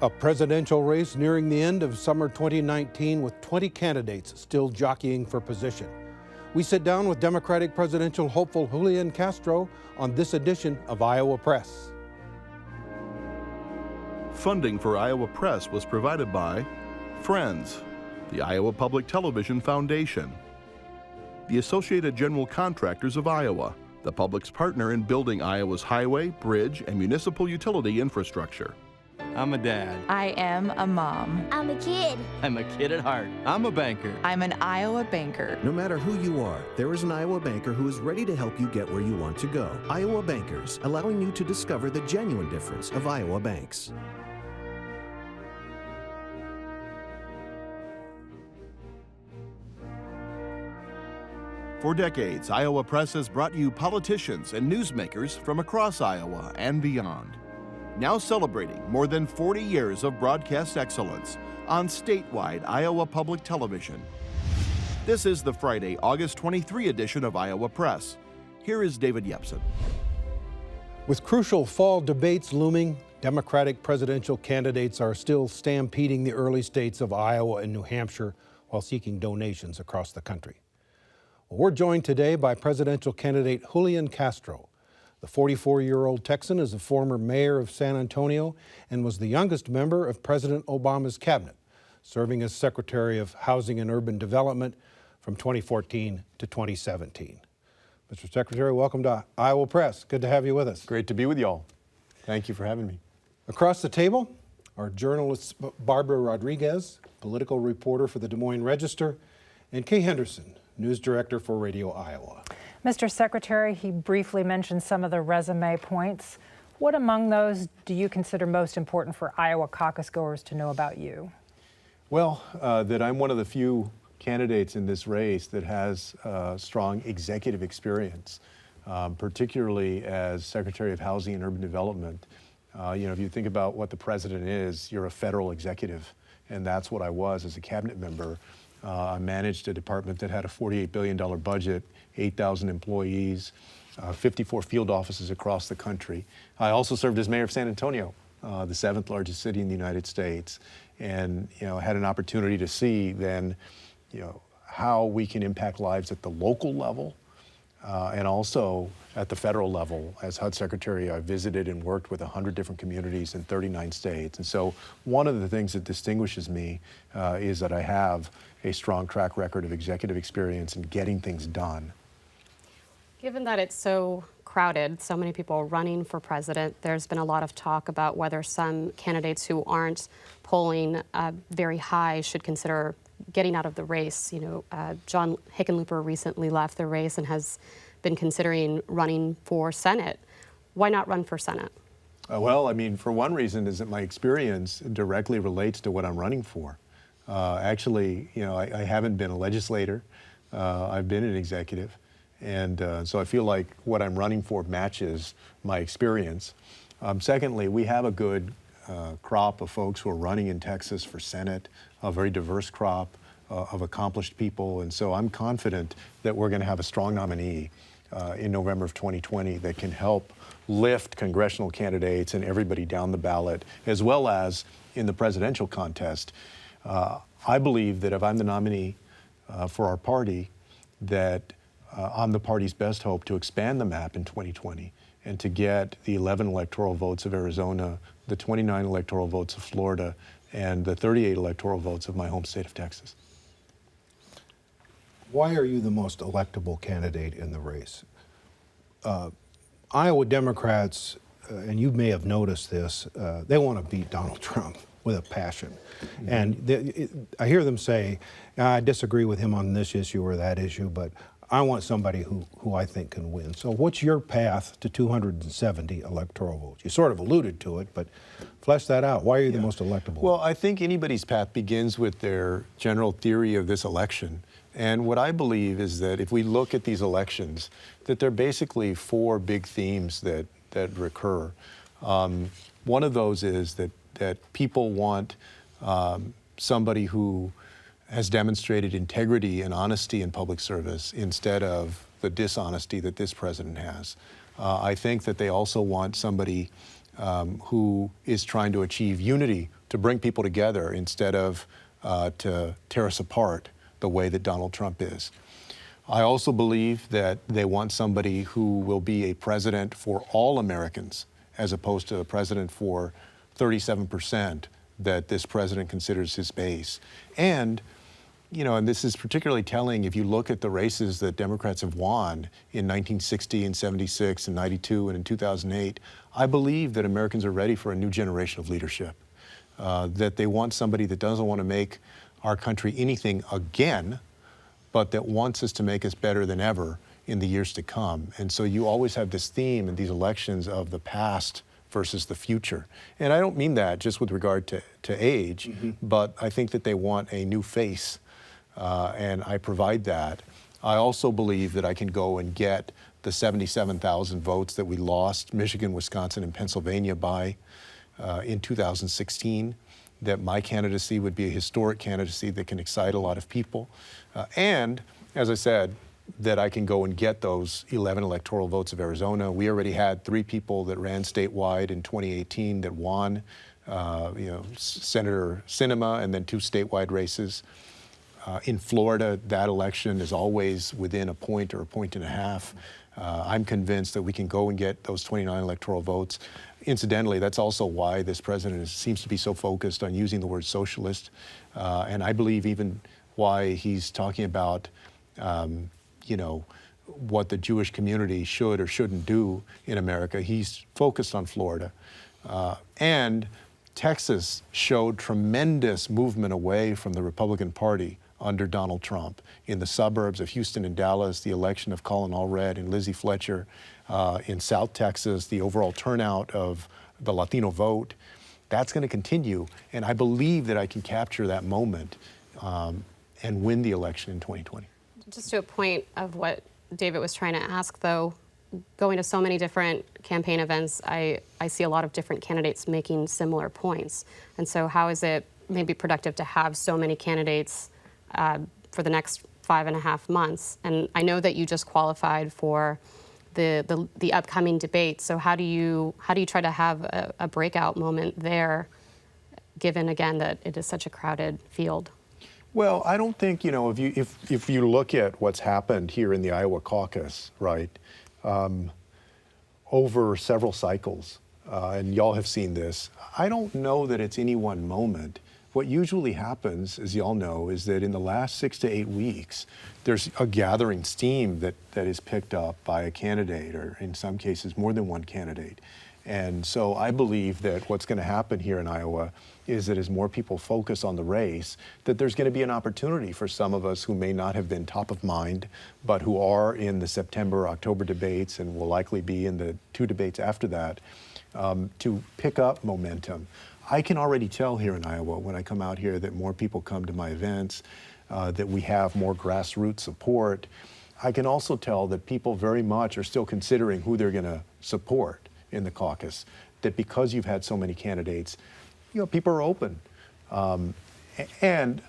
A presidential race nearing the end of summer 2019 with 20 candidates still jockeying for position. We sit down with Democratic presidential hopeful Julián Castro on this edition of Iowa Press. Funding for Iowa Press was provided by Friends, the Iowa Public Television Foundation, the Associated General Contractors of Iowa, the public's partner in building Iowa's highway, bridge, and municipal utility infrastructure. I'm a dad. I am a mom. I'm a kid. I'm a kid at heart. I'm a banker. I'm an Iowa banker. No matter who you are, there is an Iowa banker who is ready to help you get where you want to go. Iowa Bankers, allowing you to discover the genuine difference of Iowa banks. For decades, Iowa Press has brought you politicians and newsmakers from across Iowa and beyond. Now celebrating more than 40 years of broadcast excellence on statewide Iowa Public Television. This is the Friday, August 23 edition of Iowa Press. Here is David Yepsen. With crucial fall debates looming, Democratic presidential candidates are still stampeding the early states of Iowa and New Hampshire while seeking donations across the country. Well, we're joined today by presidential candidate Julián Castro. The 44-year-old Texan is a former mayor of San Antonio and was the youngest member of President Obama's cabinet, serving as Secretary of Housing and Urban Development from 2014 to 2017. Mr. Secretary, welcome to Iowa Press. Good to have you with us. Great to be with y'all. Thank you for having me. Across the table are journalists Barbara Rodriguez, political reporter for the Des Moines Register, and Kay Henderson, news director for Radio Iowa. Mr. Secretary, he briefly mentioned some of the resume points. What among those do you consider most important for Iowa caucus goers to know about you? Well, that I'm one of the few candidates in this race that has strong executive experience, particularly as Secretary of Housing and Urban Development. If you think about what the president is, you're a federal executive, and that's what I was as a cabinet member. I managed a department that had a $48 billion budget, 8,000 employees, 54 field offices across the country. I also served as mayor of San Antonio, the 7th largest city in the United States, and had an opportunity to see then, how we can impact lives at the local level and also at the federal level. As HUD Secretary, I visited and worked with 100 different communities in 39 states. And so one of the things that distinguishes me is that I have a strong track record of executive experience in getting things done. Given that it's so crowded, so many people running for president, there's been a lot of talk about whether some candidates who aren't polling very high should consider getting out of the race. John Hickenlooper recently left the race and has been considering running for Senate. Why not run for Senate? Well, for one reason is that my experience directly relates to what I'm running for. Actually, I haven't been a legislator. I've been an executive. And so I feel like what I'm running for matches my experience. Secondly, we have a good crop of folks who are running in Texas for Senate, a very diverse crop of accomplished people. And so I'm confident that we're going to have a strong nominee in November of 2020 that can help lift congressional candidates and everybody down the ballot, as well as in the presidential contest. I believe that if I'm the nominee for our party, that I'm the party's best hope to expand the map in 2020 and to get the 11 electoral votes of Arizona, the 29 electoral votes of Florida, and the 38 electoral votes of my home state of Texas. Why are you the most electable candidate in the race? Iowa Democrats, and you may have noticed this, they want to beat Donald Trump with a passion. And I hear them say, I disagree with him on this issue or that issue, but I want somebody who I think can win. So what's your path to 270 electoral votes? You sort of alluded to it, but flesh that out. Why are you the most electable? Well, I think anybody's path begins with their general theory of this election. And what I believe is that if we look at these elections, that there are basically 4 big themes that recur. One of those is that people want somebody who has demonstrated integrity and honesty in public service instead of the dishonesty that this president has. I think that they also want somebody who is trying to achieve unity to bring people together instead of to tear us apart the way that Donald Trump is. I also believe that they want somebody who will be a president for all Americans, as opposed to a president for 37% that this president considers his base. And, you know, and this is particularly telling if you look at the races that Democrats have won in 1960 and 76 and 92 and in 2008, I believe that Americans are ready for a new generation of leadership, that they want somebody that doesn't want to make our country anything again, but that wants us to make us better than ever in the years to come. And so you always have this theme in these elections of the past versus the future. And I don't mean that just with regard to age, but I think that they want a new face, and I provide that. I also believe that I can go and get the 77,000 votes that we lost Michigan, Wisconsin, and Pennsylvania by in 2016, that my candidacy would be a historic candidacy that can excite a lot of people. And, as I said, that I can go and get those 11 electoral votes of Arizona. We already had 3 people that ran statewide in 2018 that won, Senator Sinema, and then 2 statewide races. In Florida, that election is always within a point or a point and a half. I'm convinced that we can go and get those 29 electoral votes. Incidentally, that's also why this president seems to be so focused on using the word socialist. And I believe even why he's talking about, what the Jewish community should or shouldn't do in America. He's focused on Florida. And Texas showed tremendous movement away from the Republican Party under Donald Trump. In the suburbs of Houston and Dallas, the election of Colin Allred and Lizzie Fletcher. In South Texas, the overall turnout of the Latino vote. That's going to continue, and I believe that I can capture that moment and win the election in 2020. Just to a point of what David was trying to ask, though, going to so many different campaign events, I see a lot of different candidates making similar points. And so how is it maybe productive to have so many candidates for the next 5.5 months? And I know that you just qualified for the upcoming debate. So how do you try to have a breakout moment there, given again that it is such a crowded field? Well, I don't think, if you look at what's happened here in the Iowa caucus, right, over several cycles, and y'all have seen this, I don't know that it's any one moment. What usually happens, as y'all know, is that in the last 6 to 8 weeks, there's a gathering steam that is picked up by a candidate, or in some cases, more than one candidate. And so I believe that what's going to happen here in Iowa is that as more people focus on the race, that there's going to be an opportunity for some of us who may not have been top of mind, but who are in the September, October debates and will likely be in the 2 debates after that, to pick up momentum. I can already tell here in Iowa when I come out here that more people come to my events, that we have more grassroots support. I can also tell that people very much are still considering who they're going to support in the caucus, that because you've had so many candidates, people are open. And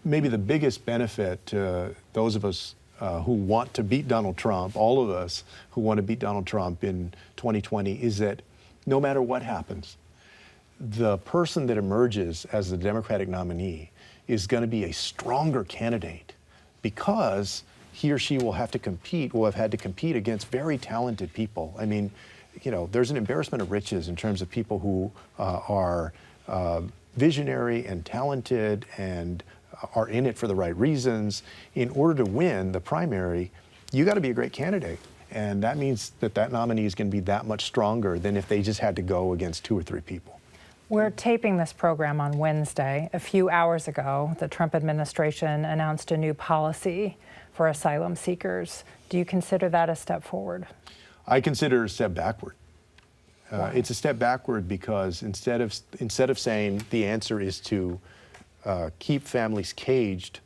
maybe the biggest benefit to those of us who want to beat Donald Trump, all of us who want to beat Donald Trump in 2020, is that no matter what happens, the person that emerges as the Democratic nominee is going to be a stronger candidate because he or she will have had to compete against very talented people. I mean, there's an embarrassment of riches in terms of people who are visionary and talented and are in it for the right reasons. In order to win the primary, you got to be a great candidate. And that means that nominee is going to be that much stronger than if they just had to go against 2 or 3 people. We're taping this program on Wednesday. A few hours ago, the Trump administration announced a new policy for asylum seekers. Do you consider that a step forward? I consider it a step backward. It's a step backward because instead of saying the answer is to keep families caged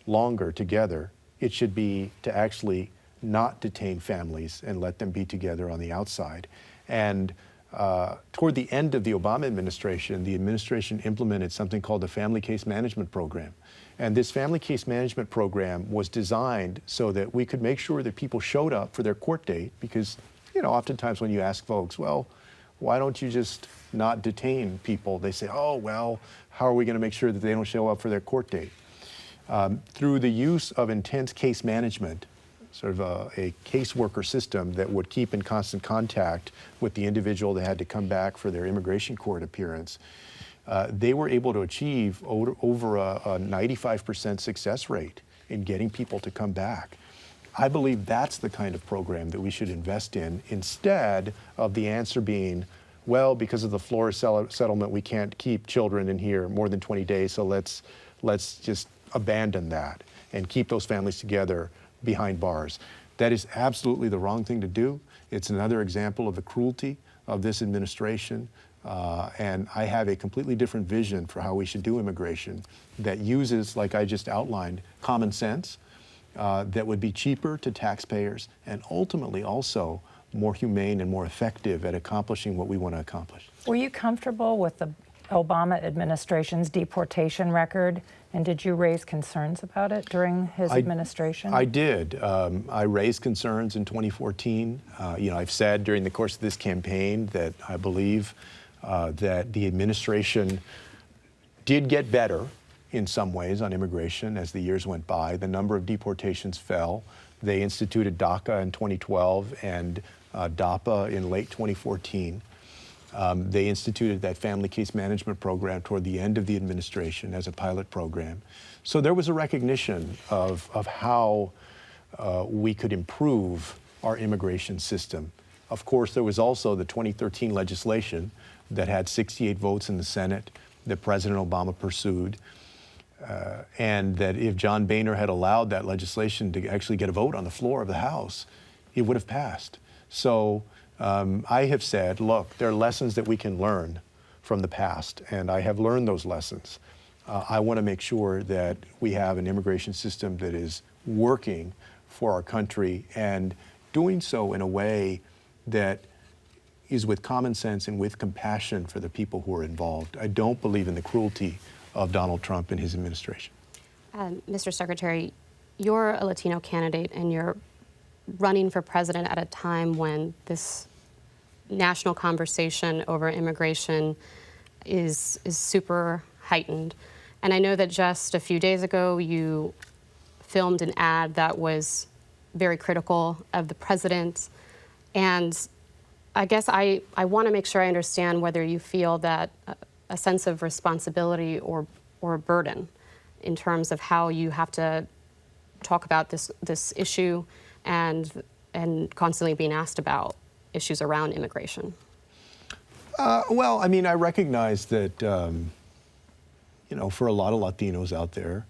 longer together, it should be to actually not detain families and let them be together on the outside. And toward the end of the Obama administration, the administration implemented something called the Family Case Management Program. And this Family Case Management Program was designed so that we could make sure that people showed up for their court date because, oftentimes when you ask folks, well, why don't you just not detain people? They say, oh, well, how are we going to make sure that they don't show up for their court date? Through the use of intense case management, sort of a caseworker system that would keep in constant contact with the individual that had to come back for their immigration court appearance, they were able to achieve over a 95% success rate in getting people to come back. I believe that's the kind of program that we should invest in, instead of the answer being, well, because of the Flores settlement, we can't keep children in here more than 20 days, so let's just abandon that and keep those families together behind bars. That is absolutely the wrong thing to do. It's another example of the cruelty of this administration. And I have a completely different vision for how we should do immigration that uses, like I just outlined, common sense, that would be cheaper to taxpayers and ultimately also more humane and more effective at accomplishing what we want to accomplish. Were you comfortable with the Obama administration's deportation record, and did you raise concerns about it during his administration? I did. I raised concerns in 2014. I've said during the course of this campaign that I believe that the administration did get better in some ways on immigration as the years went by. The number of deportations fell. They instituted DACA in 2012 and DAPA in late 2014. They instituted that family case management program toward the end of the administration as a pilot program. So there was a recognition of how we could improve our immigration system. Of course, there was also the 2013 legislation that had 68 votes in the Senate that President Obama pursued. And that if John Boehner had allowed that legislation to actually get a vote on the floor of the House, it would have passed. So I have said, look, there are lessons that we can learn from the past, and I have learned those lessons. I want to make sure that we have an immigration system that is working for our country and doing so in a way that is with common sense and with compassion for the people who are involved. I don't believe in the cruelty of Donald Trump and his administration. Mr. Secretary, you're a Latino candidate and you're running for president at a time when this national conversation over immigration is super heightened. And I know that just a few days ago you filmed an ad that was very critical of the president. And I guess I want to make sure I understand whether you feel that a sense of responsibility or a burden in terms of how you have to talk about this issue and constantly being asked about issues around immigration. Well, I mean, I recognize that, for a lot of Latinos out there,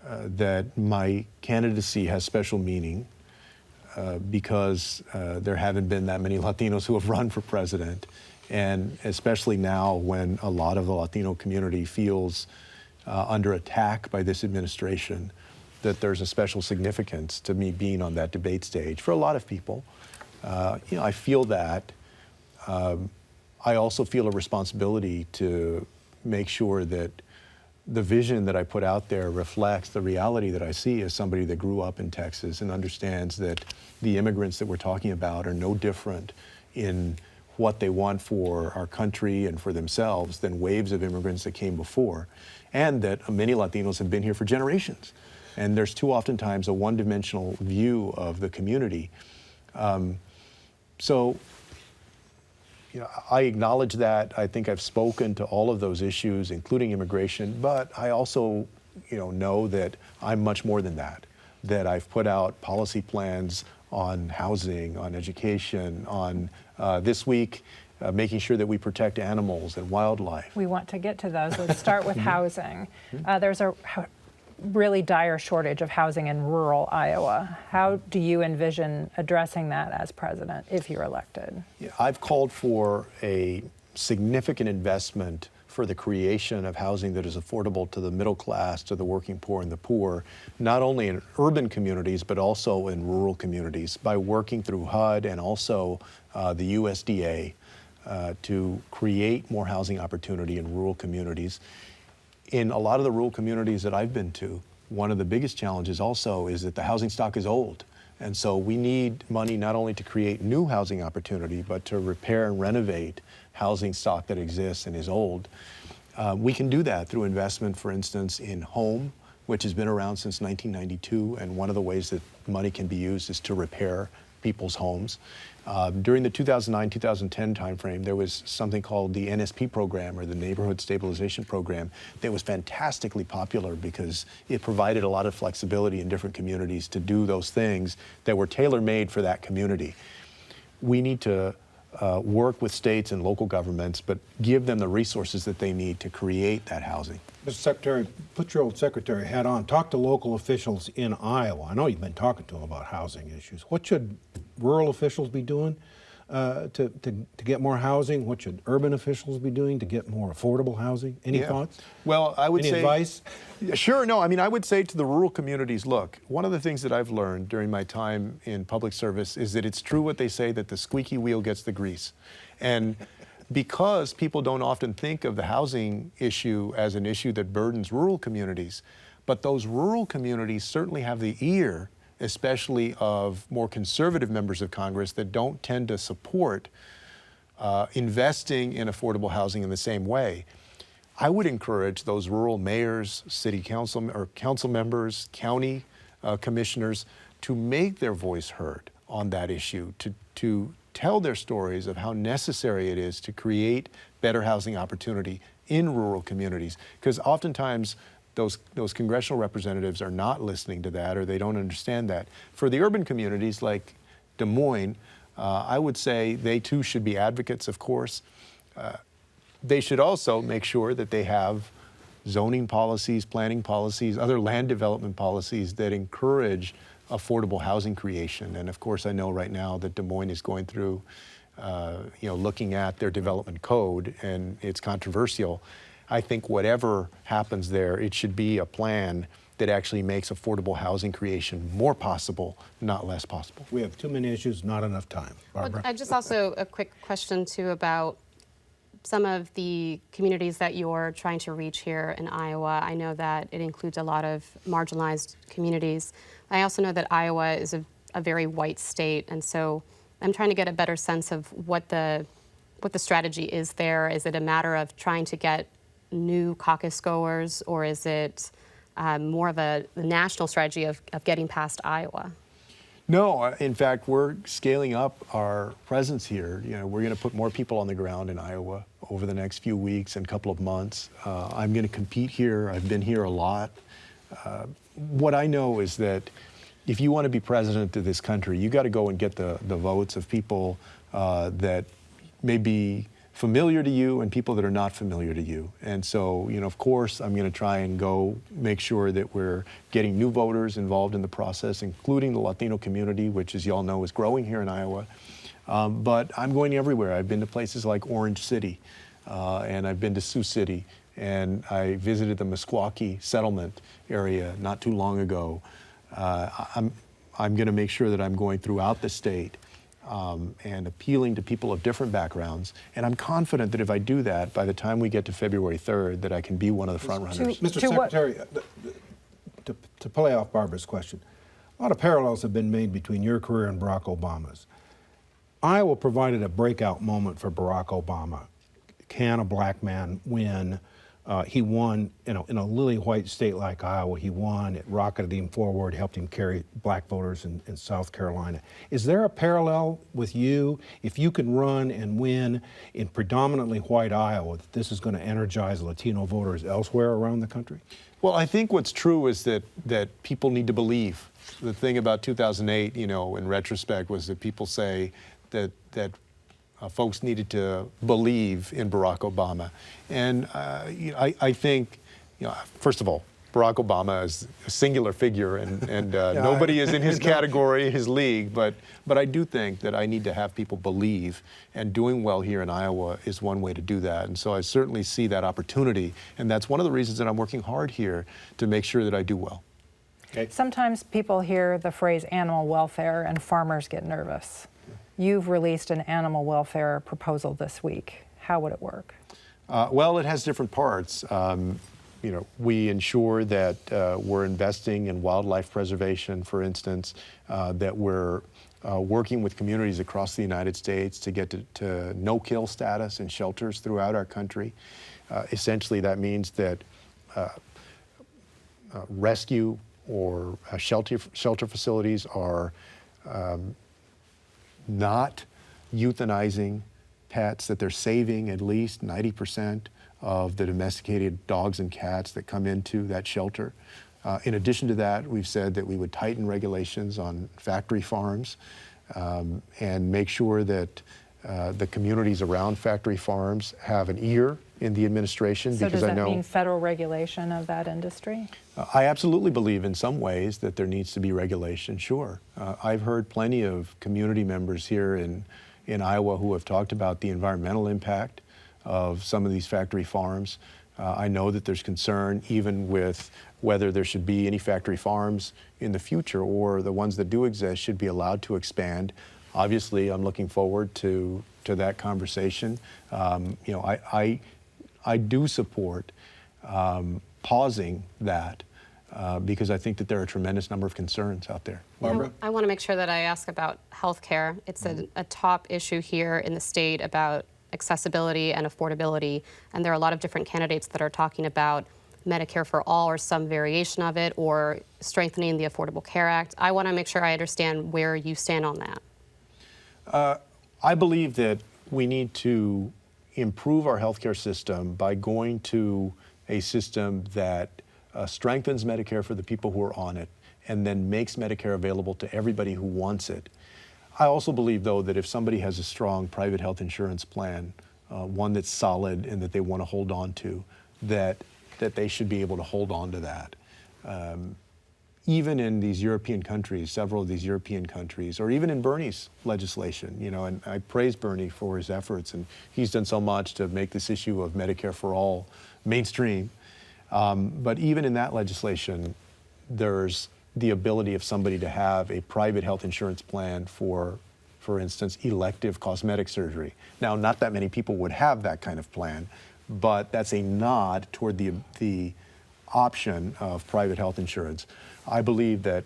that my candidacy has special meaning because there haven't been that many Latinos who have run for president. And especially now when a lot of the Latino community feels under attack by this administration, that there's a special significance to me being on that debate stage for a lot of people. I feel that. I also feel a responsibility to make sure that the vision that I put out there reflects the reality that I see as somebody that grew up in Texas and understands that the immigrants that we're talking about are no different in what they want for our country and for themselves than waves of immigrants that came before, and that many Latinos have been here for generations. And there's too often times a one-dimensional view of the community. So I acknowledge that. I think I've spoken to all of those issues, including immigration, but I also know that I'm much more than that I've put out policy plans on housing, on education, on this week, making sure that we protect animals and wildlife. We want to get to those. Let's start with housing. There's a really dire shortage of housing in rural Iowa. How do you envision addressing that as president if you're elected? Yeah, I've called for a significant investment for the creation of housing that is affordable to the middle class, to the working poor and the poor, not only in urban communities, but also in rural communities by working through HUD and also the USDA to create more housing opportunity in rural communities. In a lot of the rural communities that I've been to, one of the biggest challenges also is that the housing stock is old. And so we need money not only to create new housing opportunity, but to repair and renovate housing stock that exists and is old. We can do that through investment, for instance, in home, which has been around since 1992, and one of the ways that money can be used is to repair people's homes. During the 2009-2010 timeframe, there was something called the NSP program, or the Neighborhood Stabilization Program, that was fantastically popular because it provided a lot of flexibility in different communities to do those things that were tailor-made for that community. We need to work with states and local governments, but give them the resources that they need to create that housing. Mr. Secretary, put your old secretary hat on. Talk to local officials in Iowa. I know you've been talking to them about housing issues. What should rural officials be doing to get more housing? What should urban officials be doing to get more affordable housing? Any thoughts? Well, I would say... Any advice? Sure, no, I mean, I would say to the rural communities, look, one of the things that I've learned during my time in public service is that it's true what they say, that the squeaky wheel gets the grease. And because people don't often think of the housing issue as an issue that burdens rural communities, but those rural communities certainly have the ear, especially of more conservative members of Congress that don't tend to support investing in affordable housing in the same way. I would encourage those rural mayors, city council or council members, county commissioners to make their voice heard on that issue, to tell their stories of how necessary it is to create better housing opportunity in rural communities. Because oftentimes those congressional representatives are not listening to that, or they don't understand that. For the urban communities like Des Moines, I would say they too should be advocates, of course. They should also make sure that they have zoning policies, planning policies, other land development policies that encourage affordable housing creation. And of course, I know right now that Des Moines is going through, looking at their development code, and it's controversial. I think whatever happens there, it should be a plan that actually makes affordable housing creation more possible, not less possible. We have too many issues, not enough time. Barbara? Well, just also a quick question too about some of the communities that you're trying to reach here in Iowa. I know that it includes a lot of marginalized communities. I also know that Iowa is a very white state, and so I'm trying to get a better sense of what the strategy is there. Is it a matter of trying to get new caucus goers, or is it more of a national strategy of getting past Iowa? No, in fact, we're scaling up our presence here. We're going to put more people on the ground in Iowa over the next few weeks and couple of months. I'm going to compete here. I've been here a lot. What I know is that if you want to be president of this country, you got to go and get the votes of people that may be familiar to you and people that are not familiar to you. And so, of course, I'm going to try and go make sure that we're getting new voters involved in the process, including the Latino community, which, as you all know, is growing here in Iowa. But I'm going everywhere. I've been to places like Orange City, and I've been to Sioux City, and I visited the Meskwaki settlement area not too long ago. I'm going to make sure that I'm going throughout the state and appealing to people of different backgrounds. And I'm confident that if I do that, by the time we get to February 3rd, that I can be one of the front runners. Mr. Secretary, to play off Barbara's question, a lot of parallels have been made between your career and Barack Obama's. Iowa provided a breakout moment for Barack Obama. Can a black man win? He won, in a lily white state like Iowa. He won. It rocketed him forward, helped him carry black voters in South Carolina. Is there a parallel with you? If you can run and win in predominantly white Iowa, that this is going to energize Latino voters elsewhere around the country? Well, I think what's true is that people need to believe. The thing about 2008, in retrospect, was that people say that folks needed to believe in Barack Obama. And I think, first of all, Barack Obama is a singular figure, and nobody is in his category, his league. But I do think that I need to have people believe, and doing well here in Iowa is one way to do that. And so I certainly see that opportunity, and that's one of the reasons that I'm working hard here to make sure that I do well. Okay. Sometimes people hear the phrase animal welfare and farmers get nervous. You've released an animal welfare proposal this week. How would it work? Well, it has different parts. we ensure that we're investing in wildlife preservation, for instance, that we're working with communities across the United States to get to no-kill status in shelters throughout our country. Essentially, that means that rescue or shelter facilities are not euthanizing pets, that they're saving at least 90% of the domesticated dogs and cats that come into that shelter. In addition to that, we've said that we would tighten regulations on factory farms and make sure that the communities around factory farms have an ear in the administration. So because does I that know mean federal regulation of that industry? I absolutely believe in some ways that there needs to be regulation, sure. I've heard plenty of community members here in Iowa who have talked about the environmental impact of some of these factory farms. I know that there's concern even with whether there should be any factory farms in the future, or the ones that do exist should be allowed to expand. Obviously, I'm looking forward to that conversation. I do support pausing that because I think that there are a tremendous number of concerns out there. Barbara? I want to make sure that I ask about health care. It's a top issue here in the state about accessibility and affordability, and there are a lot of different candidates that are talking about Medicare for all or some variation of it, or strengthening the Affordable Care Act. I want to make sure I understand where you stand on that. I believe that we need to improve our healthcare system by going to a system that strengthens Medicare for the people who are on it and then makes Medicare available to everybody who wants it. I also believe, though, that if somebody has a strong private health insurance plan, one that's solid and that they want to hold on to, that they should be able to hold on to that. Even in these European countries, several of these European countries, or even in Bernie's legislation, and I praise Bernie for his efforts, and he's done so much to make this issue of Medicare for all mainstream. But even in that legislation, there's the ability of somebody to have a private health insurance plan for instance, elective cosmetic surgery. Now, not that many people would have that kind of plan, but that's a nod toward the option of private health insurance. I believe that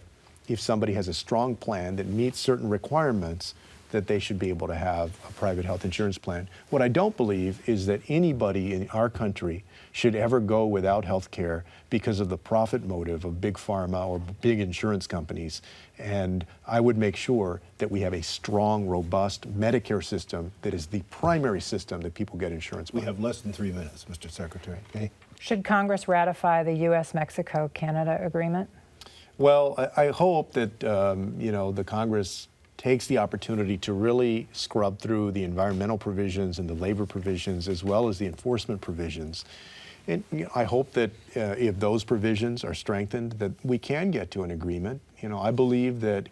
if somebody has a strong plan that meets certain requirements, that they should be able to have a private health insurance plan. What I don't believe is that anybody in our country should ever go without health care because of the profit motive of big pharma or big insurance companies. And I would make sure that we have a strong, robust Medicare system that is the primary system that people get insurance with. We have less than 3 minutes, Mr. Secretary. Okay? Should Congress ratify the U.S.-Mexico-Canada agreement? Well, I hope that the Congress takes the opportunity to really scrub through the environmental provisions and the labor provisions as well as the enforcement provisions. And I hope that if those provisions are strengthened, that we can get to an agreement. I believe that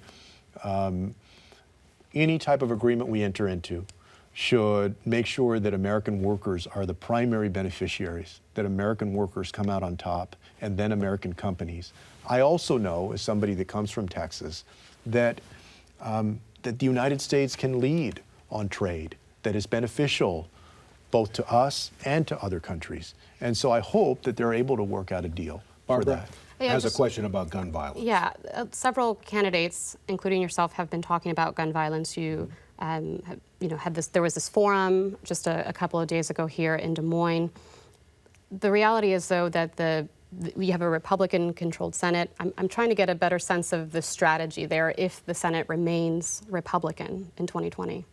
any type of agreement we enter into should make sure that American workers are the primary beneficiaries, that American workers come out on top, and then American companies. I also know, as somebody that comes from Texas, that the United States can lead on trade that is beneficial both to us and to other countries. And so I hope that they're able to work out a deal for that. Has a question about gun violence. Yeah, several candidates, including yourself, have been talking about gun violence. You had this. There was this forum just a couple of days ago here in Des Moines. The reality is, though, that we have a Republican-controlled Senate. I'm trying to get a better sense of the strategy there if the Senate remains Republican in 2020.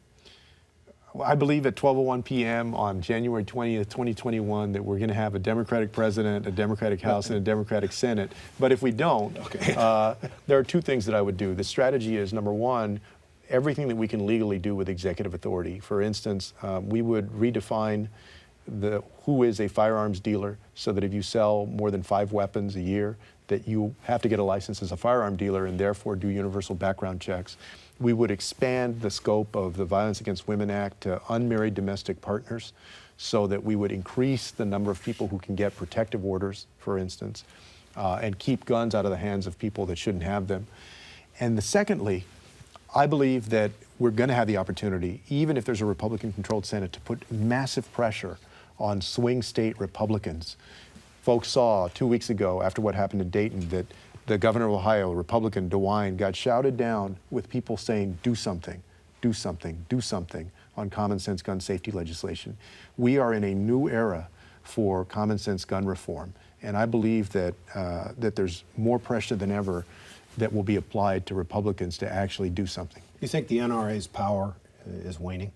I believe at 12:01 p.m. on January 20th, 2021, that we're going to have a Democratic president, a Democratic House, and a Democratic Senate. But if we don't, there are two things that I would do. The strategy is, number one, everything that we can legally do with executive authority. For instance, we would redefine who is a firearms dealer, so that if you sell more than 5 weapons a year, that you have to get a license as a firearm dealer and therefore do universal background checks. We would expand the scope of the Violence Against Women Act to unmarried domestic partners, so that we would increase the number of people who can get protective orders, for instance, and keep guns out of the hands of people that shouldn't have them. And secondly, I believe that we're going to have the opportunity, even if there's a Republican-controlled Senate, to put massive pressure on swing state Republicans folks saw 2 weeks ago after what happened in Dayton that the governor of Ohio, Republican DeWine, got shouted down with people saying, do something, do something, do something on common sense gun safety legislation. We are in a new era for common sense gun reform. And I believe that, that there's more pressure than ever that will be applied to Republicans to actually do something. You think the NRA's power is waning?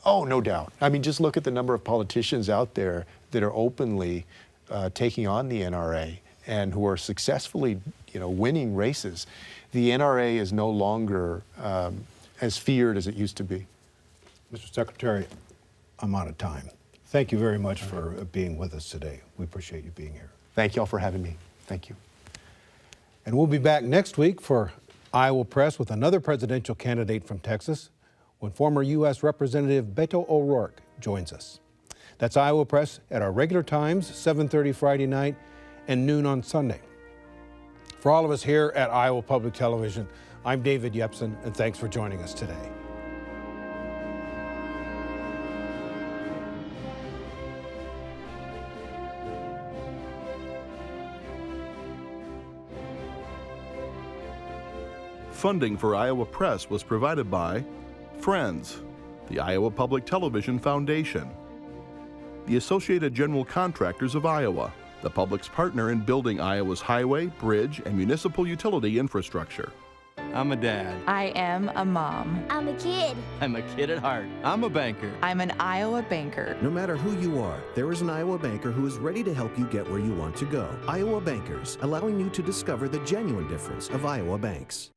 Oh, no doubt. I mean, just look at the number of politicians out there that are openly taking on the NRA and who are successfully, winning races. The NRA is no longer as feared as it used to be. Mr. Secretary, I'm out of time. Thank you very much for being with us today. We appreciate you being here. Thank you all for having me. Thank you. And we'll be back next week for Iowa Press with another presidential candidate from Texas when former U.S. Representative Beto O'Rourke joins us. That's Iowa Press at our regular times, 7:30 Friday night and noon on Sunday. For all of us here at Iowa Public Television, I'm David Yepsen, and thanks for joining us today. Funding for Iowa Press was provided by Friends, the Iowa Public Television Foundation, the Associated General Contractors of Iowa, the public's partner in building Iowa's highway, bridge, and municipal utility infrastructure. I'm a dad. I am a mom. I'm a kid. I'm a kid at heart. I'm a banker. I'm an Iowa banker. No matter who you are, there is an Iowa banker who is ready to help you get where you want to go. Iowa Bankers, allowing you to discover the genuine difference of Iowa banks.